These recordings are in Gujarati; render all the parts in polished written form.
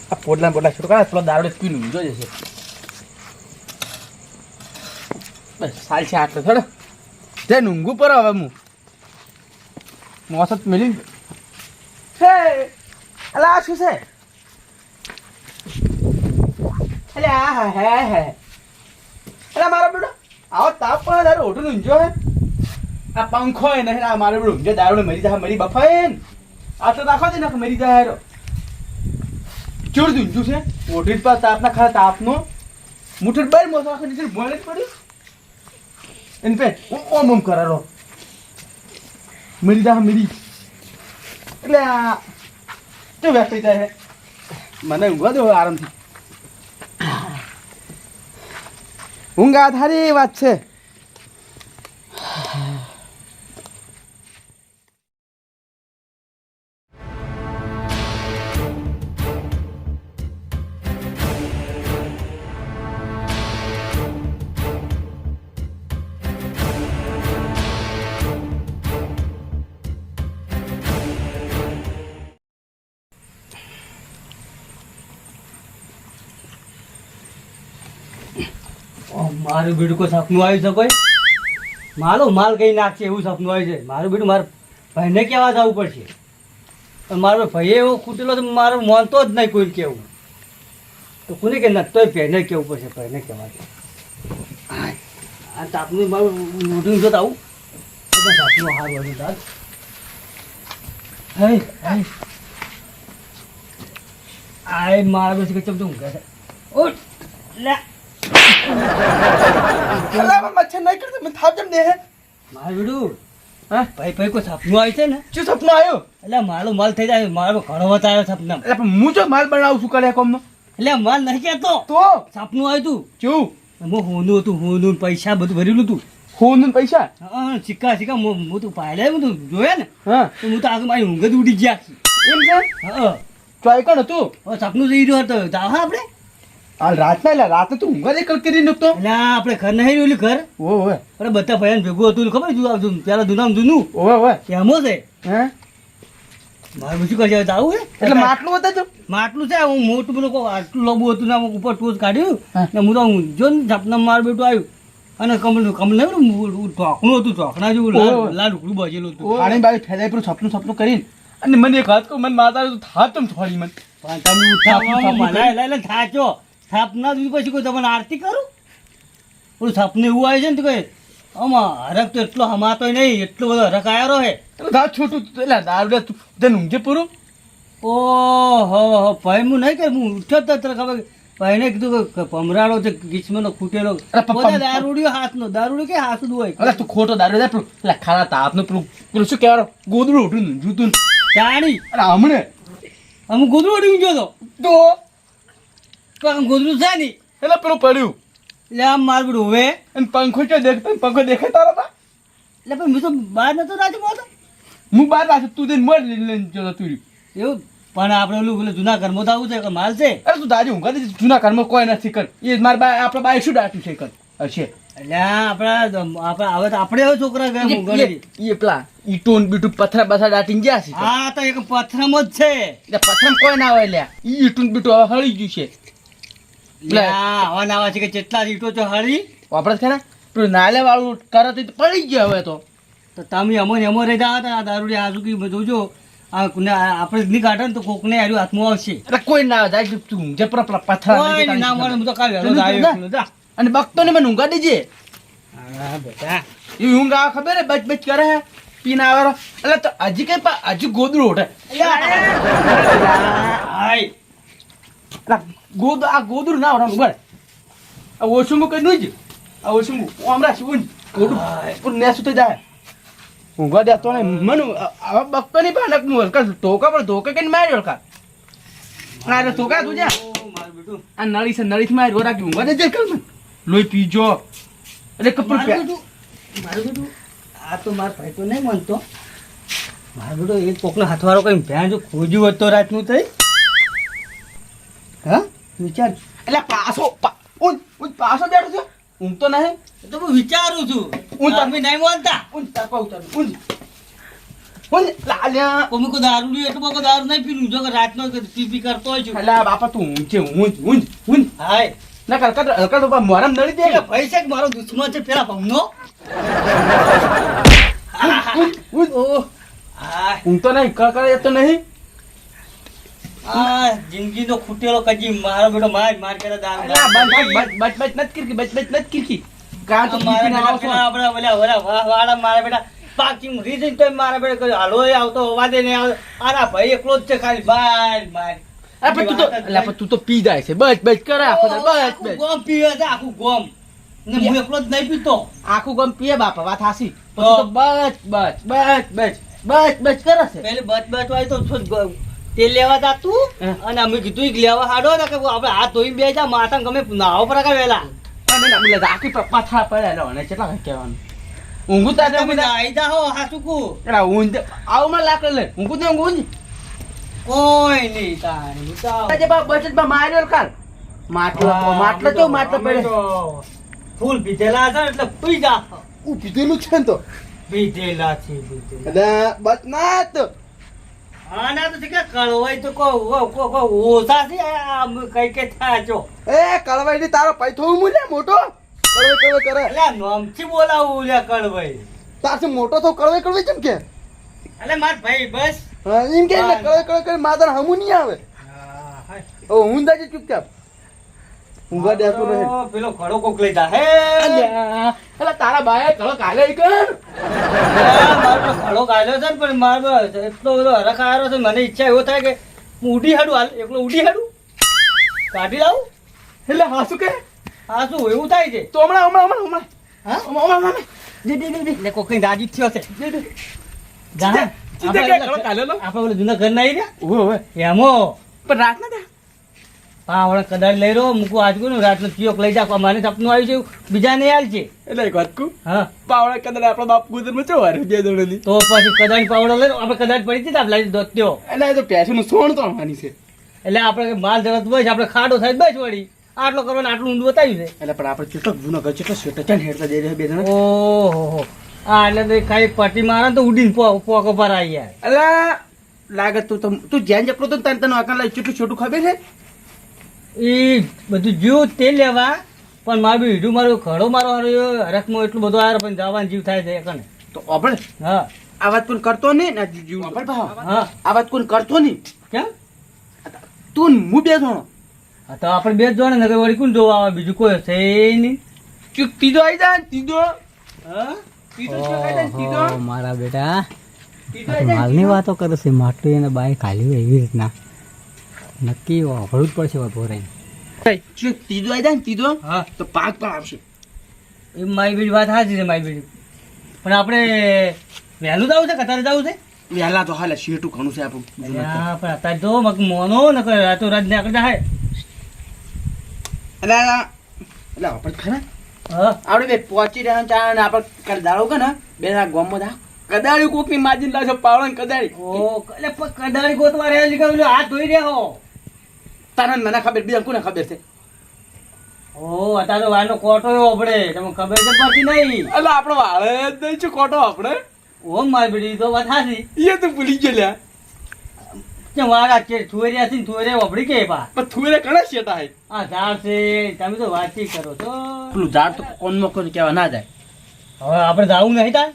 આ પોડલા છોટો કાઢે પેલો દારૂ પીને ઊંઝો જશે. બસ સાલ છે આટલો થોડો તે ઊંઘું પર હવે હું મોસત મેલી હે અલા આ શું છે અલે આ હે અલા મારો બેટો આવો તાપ પણ દારૂ ઓઢું ઊંઝો હે આ પંખો હે નહીં આ મારો બેટો ઊંઝો દારૂ મરી જાય મરી બફાય આ તો રાખો દે ને મરી જાય હેરો ચોર ઊંઝું છે ઓઢી પર તાપના ખરા તાપનો મુઠ્ઠી બાર મોસો આખી નીચે ભોળે પડી इन पे ओम ओम करा मेरी दा मेरी એટલે આ તો વ્યસ્ત થાય મને ઊંઘવા દો આરામથી ઊંઘ આધારી વાત છે. મારું બેટું કોઈ સપનું આવ્યું છે કોઈ મારો માલ કઈ નાખશે એવું સપનું આવ્યું છે મારું બેટું મારા ભાઈને કહેવા જવું પડશે પણ મારો ભાઈ એવો ખૂટેલો તો મારો માનતો જ નહીં કોઈ કહેવું તો કોને કે નતોય ભાઈને કહેવું પડશે ભાઈને કહેવા દે આ તાપનું મારું મોઢું જોત આવું સપનું હાર વધુ દાદ હે આય મારા બેસી ચમ તું ઊંઘે છે ઉઠ લે અલા મચ્છર નહીં કરતો મને થાપ જમ દે હે મારું બેટું હા ભાઈ કોઈ સપનું આવ્યું છે ને શું સપનું આવ્યો એટલે મારો માલ થઈ જાય મારો ઘણો વત આવ્યો સપના એટલે પણ હું જો માલ બનાવું છું કરે કોમનો એટલે માલ નહીં કહેતો તો સપનું આવ્યું તું ચૂ હું હોનું હતું હોનું પૈસા બધું ભરેલું તું હોનું પૈસા હા સિક્કા હું તું પાયલા હું તું જોયા ને હા તો હું તો આગળ મારી ઊંઘ જ ઉડી ગયા એમ છે હા ચોય કોણ હતું સપનું જઈ રહ્યું હતું જાવ હા આપણે હાલ રાતના એટલે રાતે તું ઊંઘા દે કલ કરી નકતો એટલે આપણે ઘર નહીં રહ્યું ઘર ઓય અરે બધા ભાઈ ભેગું હતું ખબર જો પેલા જૂના જૂનું ઓય કેમો છે હે મારે શું કરશે જાવું છે એટલે માટલું હતા તો માટલું છે હું મોટું પેલું આટલું લોબું હતું ને ઉપર ટોચ કાઢ્યું ને હું તો જો ને સપના માર બેટું આવ્યું અને કમલ નહીં ઢોકણું હતું ઢોકણા જેવું લાલ ઉકળું બજેલું હતું પાણી બાળી ફેલાય પેલું સપનું કરીને અને મને એક હાથ કહું મને માતા થાત તમ છોડી મને પણ તમે ઉઠાવવામાં થાચો સપના દીધું પછી કોઈ તમને આરતી કરું પેલું સપનું એવું આવે છે ને તો કઈ આમાં હરક તો એટલો હમાતો નહીં એટલો બધો હરક આવ્યો હે દાદ છોટું એટલે દારૂ તું ઊંઘે પૂરું ઓહો ભાઈ હું નહીં કે હું ઉઠ્યો તો તને ખબર ભાઈને કીધું કે પમરાળો છે ગીચમાં ખૂટેલો દારૂડિયો હાથનો દારૂડિયો કે હાથ હોય અરે તું ખોટો દારૂ દે પેલું એટલે ખારા તાપનું પેલું શું કહેવાનું ગોદડું ઉઠું જૂતું જાણી અરે હમણે અમુક ગોદડું ઉડી ગયો તો ગોદડું છે નહીં એટલે પેલું પડ્યું એટલે આમ મારું બધું હવે અને પંખો ચો દેખ પંખો દેખાય તારા એટલે પણ હું તો બહાર નતો રાજી બોલતો હું બહાર રાખું તું જઈને મર લઈને જતો તું એવું પણ આપણે ઓલું જૂના ઘરમાં તો આવું છે કે માલ છે અરે તું દાદી ઊંઘા દે જૂના ઘરમાં કોઈ નથી કર એ મારા બા આપણા બાએ શું દાટ્યું છે કર હશે એટલે આપણા હવે તો આપણે હવે છોકરા ગયા એ પેલા ઈટું બીટું પથરા બથરા દાટીને ગયા છે હા તો એક પથરમ જ છે એટલે પથરામ કોઈ ના હોય લ્યા ઈટું બીટું હવે હળી ગયું છે આવા નાવા છે કે કેટલા ઈટો છો હળી વાપરે છે ને પેલું નાલે વાળું કરે તો પડી ગયો હવે તો તમે અમો રહી રહ્યા હતા દારૂડી આજુ જોજો આપણે નહીં કાઢે ને તો કોકને આવ્યું હાથમાં આવશે એટલે કોઈ ના જાય તું ઊંઘે પર પથરા ના મળે હું તો કાલે અને બકતો ને મને ઊંઘા દેજે હા બેટા એ ઊંઘ આવે ખબર હે બચ બચ કરે હે પીને આવે એટલે તો હજી કઈ હજી ગોદડું ઉઠે ગોદડું ના ઉઠે બરાબર આ ઓછું કઈ નહીં જ આ ઓછું હમણાં શું ગોદડું નેસું થઈ જાય ઊંઘવા દેતો ને મને હવે બકતો નહીં પાડે હું હલકા ધોકા પણ ધોકા કઈ માર્યો હલકા ના એટલે ધોકા તું જા આ નળી છે નળી થી માર્યો રાખી ઊંઘવા દેજે કર મને લોહી પીજો એટલે કપડું મારું બેટું આ તો મારો ભાઈ તો નહીં માનતો મારો બેટો એક કોકનો હાથવાળો કઈ ભેણ જો ખોજ્યું હોત તો રાતનું થઈ હા વિચાર એટલે પાછો પાછો બેઠો છે ઊંઘ તો નહીં તો હું વિચારું છું તમે નહીં માનતા ઊંઘ તાપા ઉતારું ઊંઘ હું લાલ્યા કોમી કો દારૂ નહીં એટલો બધો દારૂ નહીં પીનું જો કે રાતનો કે પી કરતો હોય છું અલા બાપા તું ઊંઘ હાય ના કલકત ઉપર મોરમ નડી દે એટલે ભાઈ છે કે મારો દુશ્મન છે પેલા ભમનો ઓહ હાય ઊંઘ તો નહીં કર તો નહીં આ જિંદગી તો ખૂટેલો કજી મારો બેટો માર કરે દારૂ બચ નથી કીરકી કાં તો મારા પીપીને બેટા આવશો. પેલા આપણે ઓલા વાળા મારા બેટા પાકી રીઝન તો મારા બેટા કોઈ હાલો આવતો વાદે ને આના ભાઈ એકલો જ છે ખાલી બાર અરે પણ તું તો પી જાય છે બચ કરે આખો દાડો, બચ ગોમ પીવે છે આખું ગોમ ને હું એકલો જ નહીં પીતો આખું ગમ પીએ બાપા વાત હાસી તો. તો બચ કરે છે પેલે બચ વાય તો તેલ લેવા જાતું હે. અને અમે કીધું કે લેવા હાડો ને કે આપણે હાથ ધોઈ બે જા માથા ગમે નાવો પર વેલા આખી પાથરા પડે અને કેટલા કહેવાનું ઊંઘું તારે તમે નાઈ જા હો હાસુ કુ ઊંઘ આવું માં લાકડ લે ઊંઘું કોઈ નહીં તારી ઉતાવ આજે બચતમાં માર્યો કાલ માટલો પડે ફૂલ પીધેલા છે એટલે પી જા હું પીધેલું છે ને તો પીધેલા છે પીધેલા બચ ના તો આના તો કે કળવાય તો કો ઓછા છે આ કઈ કઈ થાય છો એ કળવાઈ ની તારો પૈથો મૂલ્ય મોટો કળવે કરે એટલે નોમથી બોલાવું લે કળવાય તારથી મોટો તો કળવે કેમ કે એટલે માર ભાઈ બસ હા એમ કે કળવે કરે માતા હમુ નહીં આવે ઓ હું દાજી ચૂપચાપ ઊંઘા દેતું રહે પેલો ઘડો કોક લઈ જા હે અલા તારા બાએ કળો કાલે કર મારો ઘડો ગાલ્યો છે ને પણ મારો એટલો બધો હરખ આવ્યો છે મને ઈચ્છા એવો થાય કે હું ઉડી હાડું હાલ એકલો ઉડી હાડું કાઢી લાવું એટલે હાસુ કે હા શું એવું થાય છે તો હમણાં હા હમણાં એટલે કોકની રાજી થયો છે જા સીધે કે કળો કાલે લો આપણે ઓલે જૂના ઘર ના આવી રહ્યા ઓવે એમો પણ રાત ના પાવડા કદાચ લઈ રહ્યો મૂકું આજકું ને રાતનો ચિયોક લઈ જા મને સપનું આવ્યું છે બીજાને હાલ છે એટલે એક વાત કહું હા પાવડા કદાચ આપણા બાપ ગુજરમાં ચો વારે બે દોડેલી તો પછી કદાચ પાવડો લઈ આપણે કદાચ પડી હતી આપણે લઈ દોત્યો એટલે એ તો પેસુનું સોણ તો આની છે એટલે આપણે માલ જરૂરત હોય છે આપણે ખાડો થાય બસ વળી આટલો કરવાનો આટલું ઊંડું બતાવ્યું છે એટલે પણ આપણે કેટલો જૂનો ઘર કેટલો સ્વેટર ચાન હેડતા જઈ રહ્યા બે જણા ઓહો હા એટલે તો ખાલી પટ્ટી મારે તો ઉડીને પોકો પર આવી યાર અલા લાગે તું જ્યાં જકડો તો તને અકાલ લાવી કેટલું છોટું ખબર છે એ બધું જીવ તે લેવા પણ મારું હીડું મારું ઘડો મારો હરખમાં એટલું બધું આવ્યો પણ જવાનું જીવ થાય છે કને તો અભળ હા આ વાત કોણ કરતો નહીં ને જીવ અભળ ભાવ હા આ વાત કોણ કરતો નહીં કેમ તું ને હું બે જણો હા તો આપણે બે જ જોડે ને વળી કોણ જોવા આવે બીજું કોઈ હશે નહીં ચૂક ત્રીજો આવી જાય ને ત્રીજો હા ત્રીજો ચૂક આવી જાય ને ત્રીજો ઓહો, મારા બેટા ત્રીજો આવી જાય ને માલની વાતો કરે છે માટલું એને બાઈક હાલ્યું એવી રીતના નક્કી વાપરવું જ પડશે વાપો રહી ત્રીજો. ચૂક ત્રીજો આવી જાય ને ત્રીજો હા તો પાક પણ આવશે એ મારી બીજી વાત સાચી છે મારી બીજી પણ આપણે વહેલું જવું છે કતારે જવું છે વહેલા તો હાલે શેઠું ઘણું છે આપણું અલ્યા, પણ અત્યારે જો મગ મોનો ન કરે રાતો રાત ને આગળ જાય એટલે આપણે ખરા હા આપણે બે પહોંચી રહ્યા ચાર ને આપણે કદાળો કે ને બે ના ગોમમાં દા કદાળી કોક ની માજીને લાવશો પાવડા ને કદાળી ઓ એટલે પણ કડાળી ગોતવા રહ્યા છે કે હાથ ધોઈ રહ્યા હો તારા મને ખબર બીજા કોને ખબર છે ઓ અત્યારે તો વારનો કોટો એવો પડે તમને ખબર છે પડતી નહીં એટલે આપણો વાળે જ નહીં છું કોટો આપણે ઓ મારી બેટી તો વાત સાચી એ તો ભૂલી ગયો લ્યા કે વાળા છે થુરિયા છે ને થુરિયા વપડી કે પા પણ થુરે ઘણા શેટા હે આ ઝાડ છે તમે તો વાતચીત કરો છો પેલું ઝાડ તો કોનમાં કોઈ કહેવા ના જાય હવે આપણે જાવું નહીં તાર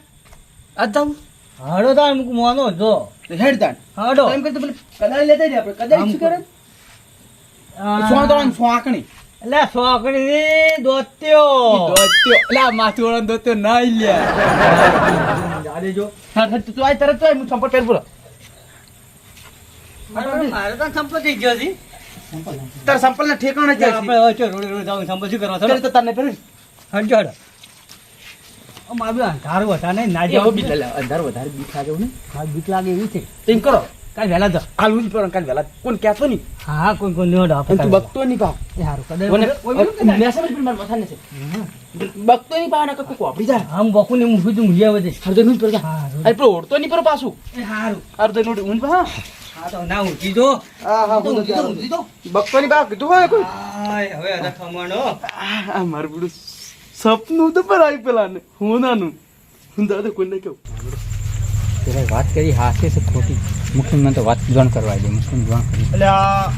આ જાઉં હાડો તાર મૂક મોનો જો તો હેડ દાન હાડો એમ કરતો પેલી કદાળી લેતા જઈએ આપણે કદાળી શું કરે સોણ તો સોંકણી એટલે સોકડી દોત્યો દોત્યો એટલે આ માથું વાળા દોત્યો ના લ્યા જાડે જો તું આ તરત તો હું સંપર્ક પેર બોલો મારે તો સંપલ થઈ ગયો છે તાર સંપલ ના ઠેકાણે જાય આપણે હવે ચો રોડે રોડે જાવ સંપલ શું કરવા છે તો તને પેર હંજો હડો મારું અંધારું હતા ને ના એવો જાવ બી લે અંધાર વધારે બીક લાગે ને હા બીક લાગે એવી છે તેમ કરો કાલ વહેલા જા આલુ પર કાલ વેલા કોણ કહેતો નહીં હા કોઈ કોઈ નોડ આપે તું બકતો નહીં પાવ એ હારું મને કદાચ મેસેજ પણ માર માથા નથી બકતો નહીં પાવ ને કોઈ કોપડી જાય આમ બકુ ને મુખી તું મુજે વધે હર તો નું પર જા હા અરે પેલો ઓળતો નહીં પર પાછું એ હારું હર તો નું ઊન પા હા તો ના ઊંચી જો હા હા હું તો ઊંચી તો બકતો નહીં પાવ કીધું હોય કોઈ આય હવે અદા ખમણો આ મારું બધું સપનું તો પર આવી પેલા ને હું નાનું હું દાદા કોઈને કેવું પેલા વાત કરી હાસે છે ખોટી મુખ્ય મને તો વાત જાણ કરવા દે મુખ્ય જાણ કરી એટલે આ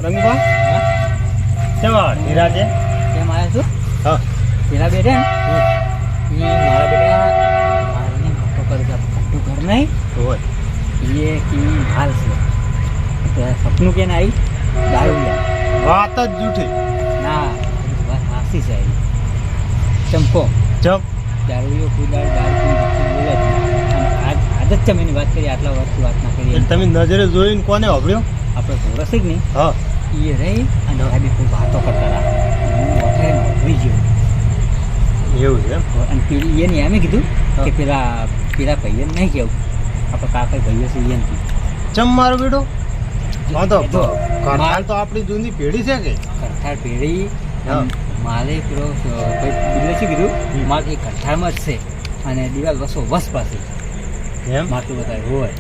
રંગભા કેવા નિરાજે કેમ આવ્યા છો હા પેલા બેટા ને એ મારા બેટા મારને મોટો કરે છે આપણું ઘર નહીં હોય એ કેવી હાલ છે તો સપનું કે ના આવી દારૂ વાત જ જૂઠી ના વાત હાસી છે આવી ચમકો જપ દારૂ કોઈ દારૂ બોલે જ નહીં. અને આજ જ તમે એની વાત કરી આટલા વર્ષથી વાત ના કરી એટલે તમે નજરે જોઈને કોને વાપર્યો આપણે કોરસ જ નહીં હા એ રહી અને સાહેબ કોઈ વાતો કરતા હતા હું ઓઠે નોકરી ગયો એવું છે એમ અને પેલી એને એમ કીધું કે પેલા ભાઈએ નહીં કેવું આપણે કાકા ભાઈઓ છે એને કીધું ચમ મારો બેટો હા તો જો, કરતાલ તો આપણી જૂની પેઢી છે કે કઠાર પેઢી હા. મારે પેલો બીજો શું કીધું મારે એ કઠારમાં જ છે અને દિવાલ વસો વસ પાસે એમ માટલું બતાવ્યું હોય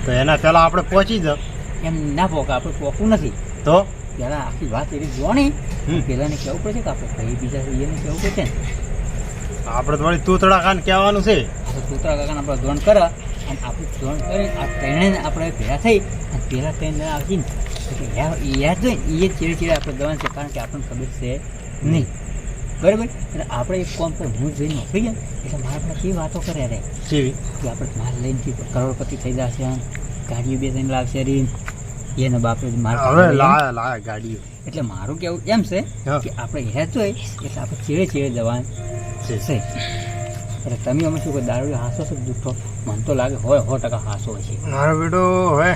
તો એના પહેલા આપણે પહોંચી જાવ એમ ના પોકા આપણે પોકવું નથી તો પહેલાં આખી વાત એવી જોણી હમ. પેલાને કહેવું પડશે કે આપણે ભાઈ બીજા છે એને કહેવું પડશે ને આપણે તો વળી તૂતડા ખાન કહેવાનું છે આપણે કૂતરા કાકાને આપણે ધોરણ કરે અને આપણે ધોરણ કરી આ ત્રણે આપણે ભેગા થઈ અને પેલા ત્રણ જણા આવશે ને તો યાદ જોઈ એ ચીડે ચીડે આપણે દવાનું છે કારણ કે આપણને ખબર છે નહીં બરાબર એટલે આપણે એક કોમ પર હું જોઈને નોકરી ગયા એટલે મારા આપણે કેવી વાતો કરે રે કેવી કે આપણે માલ લઈને કરોડપતિ થઈ જશે ગાડીઓ બે ત્રણ લાવશે રીન એને બાપરે માર હવે લાયા ગાડીઓ એટલે મારું કેવું એમ છે હા. કે આપણે હેત હોય એટલે આપણે ચીડે ચીડે જવાનું છે. છે એટલે તમે અમે શું કહો દારૂ હાસો છો જૂઠો મને તો લાગે હોય 100% હાસો છે મારો બેટો હવે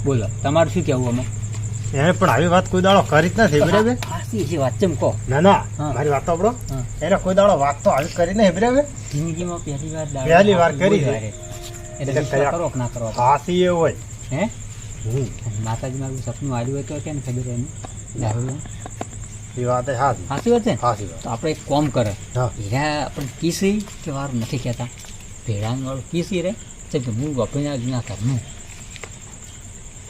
બોલો તમારું શું કહેવું અમે એને પણ આવી વાત કોઈ દાડો કરી જ નથી બરાબર હાસી છે વાત ચમ કહો ના ના હા. મારી વાત તો આપણો હા. એને કોઈ દાડો વાત તો આવી કરી નહીં બરાબર જિંદગીમાં પહેલી વાર દારૂ પહેલી વાર હાસો કરી બહુ છે. વારે. એટલે એટલે વિશ્વાસ કર્યા. કરો કે ના કરો હાસી એ હોય હે અને માતાજી મારું સપનું આવ્યું હોય તો કેમ ખબર એનું દારૂ એ વાત એ હાસી હાસી વાત છે ને? હાસી વાત તો આપણે એક કોમ કરે હા હીરા આપણે કીસી કે વારું નથી કહેતા ભેડાનું વાળું કીસી રે છે કે હું વપરીના જૂના ઘરનું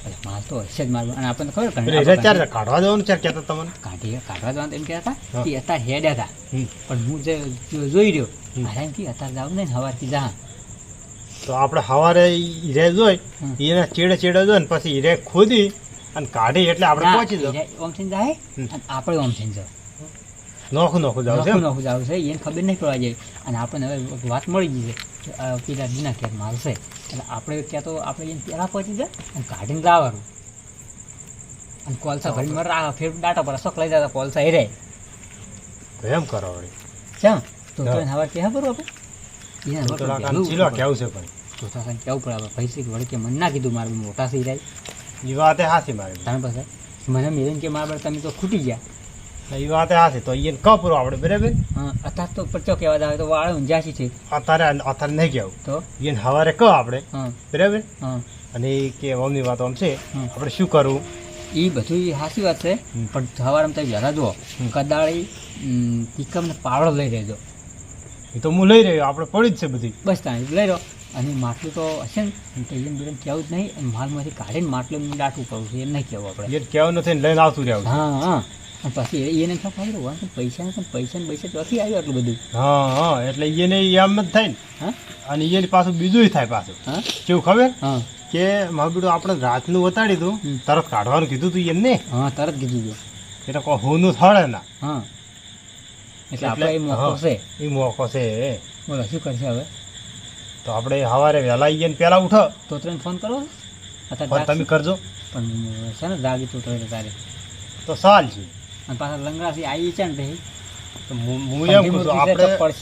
એટલે માલ તો હશે જ મારું અને આપણને ખબર એટલે એને ચાર કાઢવા જવાનું ચાર કહેતા તમને કાઢવા જવાનું એમ કહેતા હા. હતા કે અત્યારે હેડ્યા હતા હમ. પણ હું જે જોઈ રહ્યો હમ. મારે એમ કે અત્યારે જાવ ને સવારથી જા તો આપણે સવારે હીરે જોઈ હમ. એને ચેડે ચેડે જોઈ ને પછી હીરે ખોદી અને કાઢી એટલે આપણે ના, પહોંચી જાવ હીરા ઓમ થઈને જાય હમ. અને આપણે ઓમ થઈને જાવ નોખું નોખું જાવ છે નોખું એમ? નોખું જાવ છે એને ખબર નહીં પડવા જાય અને આપણને હવે વાત મળી ગઈ છે કે આ પેલા દીના ક્યાંક મારશે એટલે આપણે ક્યાં તો આપણે એને પહેલાં પહોંચી જાય અને કાઢીને લાવવાનું અને કોલસા ભરીને મરા ફેર ડાટા પર શોખ લઈ જતા કોલસા એ રહે તો એમ કરો વળી કેમ તો હા. હવા ક્યાં બરોબર એને હવે તૂતડા ખાન પહેલું ચીલો પડે. કેવું છે પણ તો તો કાંઈ કેવું પડે હવે પૈસા વળી કે મને ના કીધું મારું મોટા થઈ જાય એ વાત એ હાસી મારી તમે પાસે મને મિલન કે મારા તમે તો ખૂટી ગયા એ વાત એ હાસી તો એને કપરો આપણે બરાબર હા અત્યારે તો પરચો કહેવા આવે તો વાળે ઊંઝાશી છે અત્યારે અત્યારે નહીં કેવું તો એને સવારે કહો આપણે હા બરાબર હા અને એ કે મમ્મી વાત આમ છે હમ. આપણે શું કરવું એ બધું ઈ સાચી વાત છે હમ. પણ સવારમાં તમે વહેલા જુઓ હમ. કદાળી ટીકમને પાવડો લઈ રહેજો એ તો હું લઈ રહ્યો આપણે પડી જ છે બધી બસ ત્યાં લઈ રહ્યો અને માટલું તો હશે ને તો એને બીજું કહેવું જ નહીં અને માલમાંથી કાઢીને માટલું એમને દાટવું પડવું છે એમ નહીં કહેવું આપણે એ કહેવું નથી ને લઈને આવતું રહેવું હા હા અને પછી એને ખબર હોય કે પૈસા ચોથી આવ્યું આટલું બધું હા હા એટલે એને એમ જ થાય ને હા અને એની પાછું બીજું થાય પાછું હા કેવું ખબર હા કે મારું બેટું આપણે રાતનું વતાડી દઉં હમ. તરત કાઢવાનું કીધું તું એમને હા તરત કીધું છે એટલે કોઈ હોનું થડે ના હા એટલે એટલે આપણે એ મોકો હા. છે એ મોકો છે બોલો શું કરશે હવે તો આપણે સવારે વહેલા આવીએ પહેલા ઉઠો તો તને ફોન કરો પણ અત્યારે તમે કરજો પણ છે ને જાગી તો તારે તો સાલ છે અને પાછા લંગડાથી આવી છે ને પછી તો હું એમ કહું છું આપણે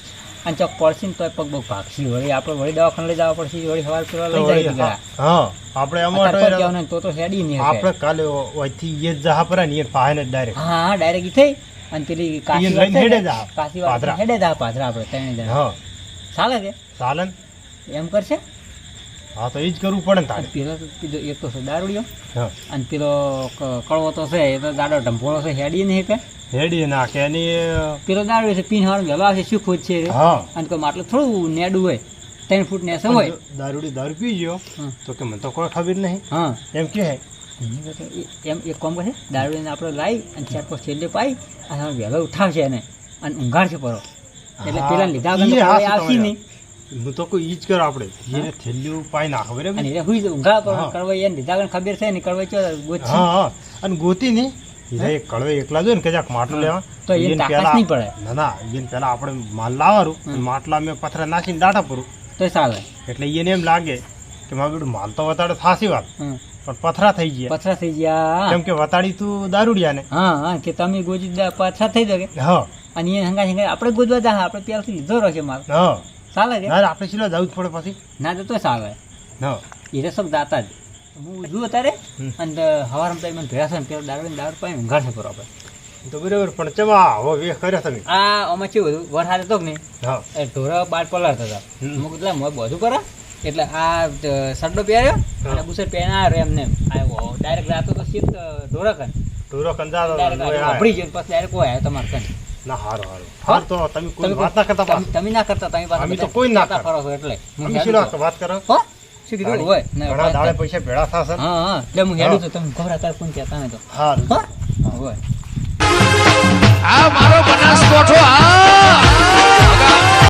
અને ચોક પડશે ને તો પગ બગ ભાગશે વળી આપણે વળી દવાખાને લઈ જવા પડશે વળી સવાર પેલા તો લઈ વળી જાય હા, હા આપણે અત્યારે અમારે ને તો હેડી નહીં આપણે કાલે ઓયથી એ જ જહા પર ને એ પાસે ડાયરેક્ટ હા હા ડાયરેક્ટ થઈ અને પેલી કાશી લઈને હેડે જા. કાશી પાદરા. હેડે જા પાદરા આપણે ત્રણે જણા હા ચાલે છે ચાલે ને એમ કરશે હા તો એ જ કરવું પડે ને તારે પેલો તો કીધો એક તો છે દારૂડિયો હા અને પેલો કડવો તો છે એ તો દાડો ઢંભોળો છે હેડી નહીં કે હેડી નાખે એની પેલો દારૂ છે પીન હવાનું વહેલો આવશે શું ખોજ છે એ? હા અને કોઈ માટલું થોડું નેડું હોય 3 ફૂટ ને હોય દારૂડી દારૂ પી ગયો હા. તો કે મને તો કોઈ ખબર નહીં હા એમ કે હે એની કરતા એમ એક કામ કરશે દારૂને આપણે લાવી અને 4-5 છેલ્લે પાઈ અને વહેલો ઉઠાવશે એને અને ઊંઘાડશે પરો એટલે હા, પેલા લીધા ઈ વગર હાચું આવશે તમારી નહીં હું તો કોઈ ઈ જ કરો આપણે એને થેલીઓ પાઈ નાખો બરાબર અને એ હુઈ ઊંઘા પર હા. કડવાઈ એને દીધા ખબર છે ને કડવાઈ ચો ગોચી હા હા અને ગોતી નહીં એ કળવે એકલા જો ને કે જાક માટલું લેવા તો એને એને તાકાત પહેલા- નહીં પડે. ના ના એને પેલા આપણે માલ લાવવાનું અને માટલા મેં પથરા નાખીને દાટા પૂરું તો ચાલે. એટલે એને એમ લાગે કે મારું બેટું માલ તો વતાડે થાસી વાત હમ. પણ પથરા થઈ ગયા પથરા થઈ ગયા. કેમ કે વતાડી તું દારૂડિયા ને હા હા કે તમે ગોજી પથરા થઈ જાય હા અને એ હંગા હંગા આપણે ગોજવા જા આપણે પહેલાથી લીધો રહેશે માલ હા ચાલે કે ના આપણે ચીલો જવું જ પડે પછી ના તો ચાલે. હા એ તો સબ દાતા જ હું જુઓ તારે હમ. અને હવારમાં તો મને ભેગા થાય ને પેલો દારૂ પાઈ ઊંઘાડ છે બરોબર. તો બરાબર પણ ચમા હવે વેહ કર્યા તમે આ આમાં કેવું હતું વરસાદ હતો કે નહીં હા એ ઢોરા બાર પલાળતા હતા. હમ. અમુક એટલે મોં બધું કરે એટલે આ સડ્ડો પહેર્યો અને બુસર પહેરીને આ એમ ને આવ્યો ડાયરેક્ટ રાતો તો સીધ ઢોરા કન ટૂરો કંજાતો ડાયરેક્ટ વાપરી ગયો પછી ડાયરેક્ટ કોઈ આવ્યો તમારે કન. ના હારું હારું તો તમે કોઈ વાત ના કરતા પાછા. તમે ના કરતા તમે પાછા અમે તો બધા કોઈ ના કરતા કરે. ફરો છો એટલે હું અમે હેડું શું છું. વાત કરો હો? શું કીધું હોય ના, ઘણા વાત દાડે કર. પૈસા ભેળા થશે હા હા એટલે હું હેડું છું તમે ગભરાતા કોણ કહેતા નહીં તો હારું હા હોય